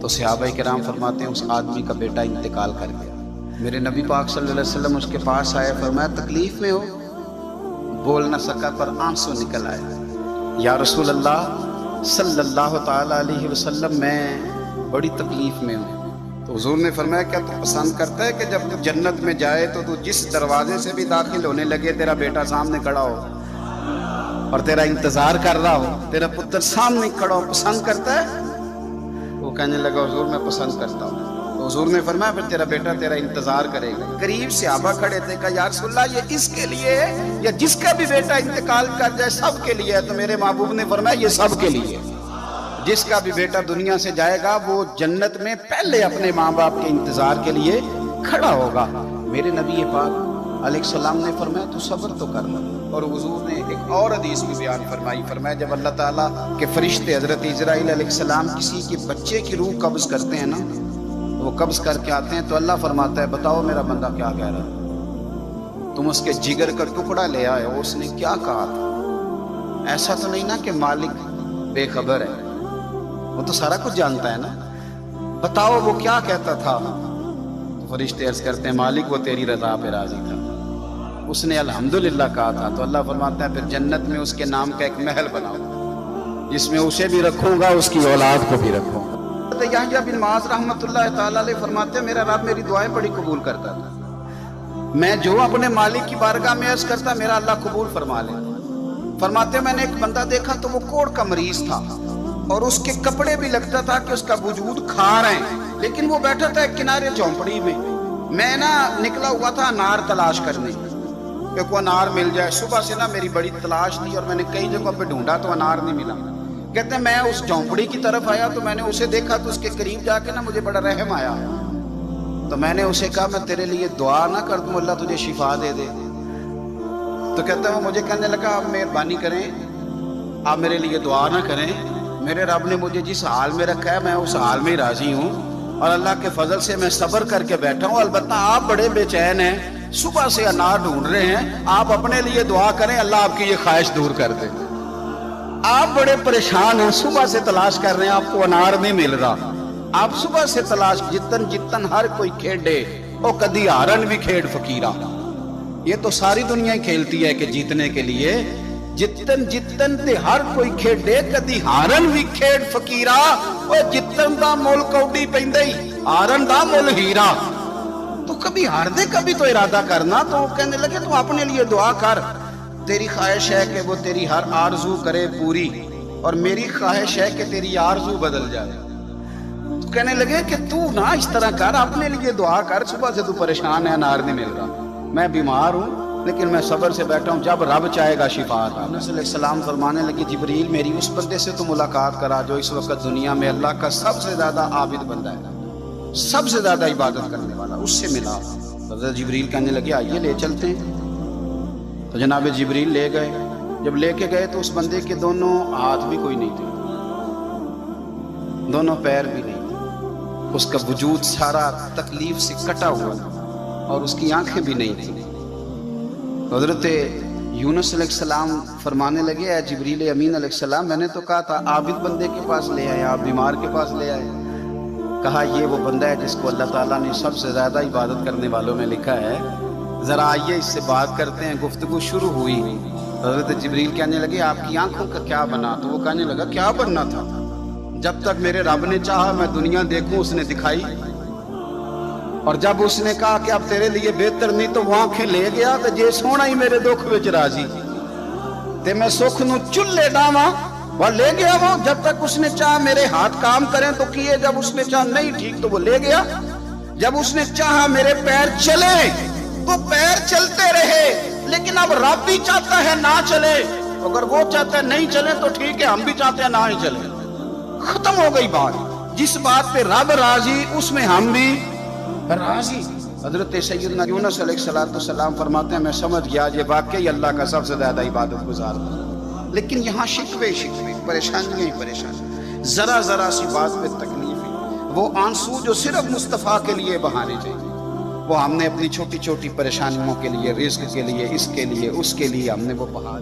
تو صحابہ کرام فرماتے ہیں اس آدمی کا بیٹا انتقال کر گیا۔ میرے نبی پاک صلی اللہ علیہ وسلم اس کے پاس آئے، فرمایا تکلیف میں ہو؟ بول نہ سکا پر آنسو نکل آئے۔ یا رسول اللہ صلی اللہ تعالیٰ علیہ وسلم میں بڑی تکلیف میں ہوں۔ تو حضور نے فرمایا کیا تو پسند کرتا ہے کہ جب تو جنت میں جائے تو تو جس دروازے سے بھی داخل ہونے لگے تیرا بیٹا سامنے کھڑا ہو اور تیرا انتظار کر رہا ہو، تیرا پتر سامنے کھڑا ہو، پسند کرتا ہے؟ وہ کہنے لگا حضور میں پسند کرتا ہوں۔ تو حضور نے فرمایا پھر تیرا بیٹا تیرا انتظار کرے گا۔ قریب صحابہ کھڑے تھے، کہا یا رسول اللہ یہ اس کے لیے ہے یا جس کا بھی بیٹا انتقال کر جائے سب کے لیے ہے؟ تو میرے محبوب نے فرمایا یہ سب کے لیے ہے۔ جس کا بھی بیٹا دنیا سے جائے گا وہ جنت میں پہلے اپنے ماں باپ کے انتظار کے لیے کھڑا ہوگا۔ میرے نبی پاک علیہ السلام نے فرمایا تو صبر تو کر لو۔ اور حضور نے ایک اور حدیث بھی بیان فرمائی، فرمایا جب اللہ تعالیٰ کے فرشتے حضرت اسرائیل علیہ السلام کسی کے بچے کی روح قبض کرتے ہیں نا، وہ قبض کر کے آتے ہیں تو اللہ فرماتا ہے بتاؤ میرا بندہ کیا کہہ رہا ہے؟ تم اس کے جگر کا ٹکڑا لے آئے ہو، اس نے کیا کہا تھا؟ ایسا تو نہیں نا کہ مالک بے خبر ہے، وہ تو سارا کچھ جانتا ہے نا، بتاؤ وہ کیا کہتا تھا؟ تو فرشتے عرض کرتے ہیں مالک وہ تیری رضا پہ راضی تھا، اس نے الحمدللہ کہا تھا۔ تو اللہ فرماتا ہے پھر جنت میں اس کے نام کا ایک محل بناؤ جس میں اسے بھی رکھوں گا اس کی اولاد کو بھی رکھوں گا۔ یحییٰ بن معاذ رحمۃ اللہ تعالیٰ علیہ فرماتے ہیں میرا رب میری دعائیں بڑی قبول کرتا تھا، میں جو اپنے مالک کی بارگاہ میں عرض کرتا میرا اللہ قبول فرما لے۔ فرماتے ہیں میں نے ایک بندہ دیکھا تو وہ کوڑ کا مریض تھا اور اس کے کپڑے بھی لگتا تھا کہ اس کا وجود کھار ہے، لیکن وہ بیٹھا تھا ایک کنارے جھونپڑی میں۔ میں نا نکلا ہوا تھا انار تلاش کرنے کہ کوئی انار مل جائے، صبح سے نا میری بڑی تلاش تھی اور میں نے کئی جگہوں پہ ڈھونڈا تو انار نہیں ملا۔ کہتے ہیں میں اس جھونپڑی کی طرف آیا تو میں نے اسے دیکھا تو اس کے قریب جا کے نا مجھے بڑا رحم آیا، تو میں نے اسے کہا میں تیرے لیے دعا نہ کر دوں اللہ تجھے شفا دے دے؟ تو کہتے ہیں وہ مجھے کہنے لگا آپ مہربانی کریں، آپ میرے لیے دعا نہ کریں، میرے رب نے مجھے جس حال میں رکھا ہے میں اس حال میں ہی راضی ہوں اور اللہ کے فضل سے میں صبر کر کے بیٹھا ہوں۔ البتہ آپ بڑے بے چین ہیں، صبح سے انار ڈھونڈ رہے ہیں، آپ اپنے لیے دعا کریں اللہ آپ کی یہ خواہش دور کر دے۔ آپ بڑے پریشان ہیں، صبح سے تلاش کر رہے ہیں، آپ کو انار نہیں مل رہا، آپ صبح سے تلاش جتن جتن ہر کوئی کھیڈے او کدی ہارن بھی کھیڈ فقیرہ۔ یہ تو ساری دنیا ہی کھیلتی ہے کہ جیتنے کے لیے جتن جتن تے ہر کوئی کھیڈے کدی ہارن بھی کھیڈ فقیرہ، او جتن دا مول کوڈی پیندے ہارن دا مول ہیرا۔ تو کبھی ہار دے کبھی تو ارادہ کرنا۔ تو وہ کہنے لگے تو اپنے لیے دعا کر، تیری خواہش ہے کہ وہ تیری ہر آرزو کرے پوری اور میری خواہش ہے کہ تیری آرزو بدل جائے۔ تو کہنے لگے کہ تو نہ اس طرح کر، اپنے لیے دعا کر، صبح سے تو پریشان ہے انار نہیں مل رہا، میں بیمار ہوں لیکن میں صبر سے بیٹھا ہوں، جب رب چاہے گا شفا عطا۔ نبی صلی اللہ علیہ وسلم فرمانے لگے جبریل میری اس بندے سے تو ملاقات کرا جو اس وقت دنیا میں اللہ کا سب سے زیادہ عابد بندہ ہے، سب سے زیادہ عبادت کرنے والا، اس سے ملا۔ حضرت جبریل کہنے لگے آئیے لے چلتے ہیں۔ تو جناب جبریل لے گئے، جب لے کے گئے تو اس بندے کے دونوں ہاتھ بھی کوئی نہیں تھے، دونوں پیر بھی نہیں تھے، اس کا وجود سارا تکلیف سے کٹا ہوا تھا اور اس کی آنکھیں بھی نہیں تھیں۔ حضرت یونس علیہ السلام فرمانے لگے اے جبریل امین علیہ السلام میں نے تو کہا تھا عابد بندے کے پاس لے آئے، آپ بیمار کے پاس لے آئے۔ کہا یہ وہ بندہ ہے جس کو اللہ تعالیٰ نے سب سے زیادہ عبادت کرنے والوں میں لکھا ہے، ذرا آئیے اس سے بات کرتے ہیں۔ گفتگو شروع ہوئی، حضرت جبریل کہنے لگے آپ کی آنکھوں کا کیا بنا؟ تو وہ کہنے لگا کیا بننا تھا؟ جب تک میرے رب نے چاہا میں دنیا دیکھوں اس نے دکھائی، اور جب اس نے کہا کہ اب تیرے لیے بہتر نہیں تو وہ آنکھیں لے گیا کہ جے سونا ہی میرے دکھ وچ راضی تے میں سکھ نو چلے ڈاواں، وہ لے گیا۔ وہ جب تک اس نے چاہا میرے ہاتھ کام کریں تو کیے، جب اس نے چاہا نہیں ٹھیک تو وہ لے گیا، جب اس نے چاہا میرے پیر چلے تو پیر چلتے رہے، لیکن اب رب بھی چاہتا ہے نہ چلے، اگر وہ چاہتا ہے نہیں چلے تو ٹھیک ہے، ہم بھی چاہتے ہیں نہ ہی چلے، ختم ہو گئی بات۔ جس بات پہ رب راضی اس میں ہم بھی راضی۔ حضرت سیدنا یونس علیہ السلام فرماتے ہیں میں سمجھ گیا یہ واقعی اللہ کا سب سے زیادہ عبادت گزار تھا، لیکن یہاں شکوے پریشانیاں ہی پریشانی، ذرا ذرا سی بات پہ تکلیف ہے، وہ آنسو جو صرف مصطفیٰ کے لیے بہانے چاہیے، وہ ہم نے اپنی چھوٹی چھوٹی پریشانیوں کے لیے، رزق کے لیے، اس کے لیے اس کے لیے ہم نے وہ بہا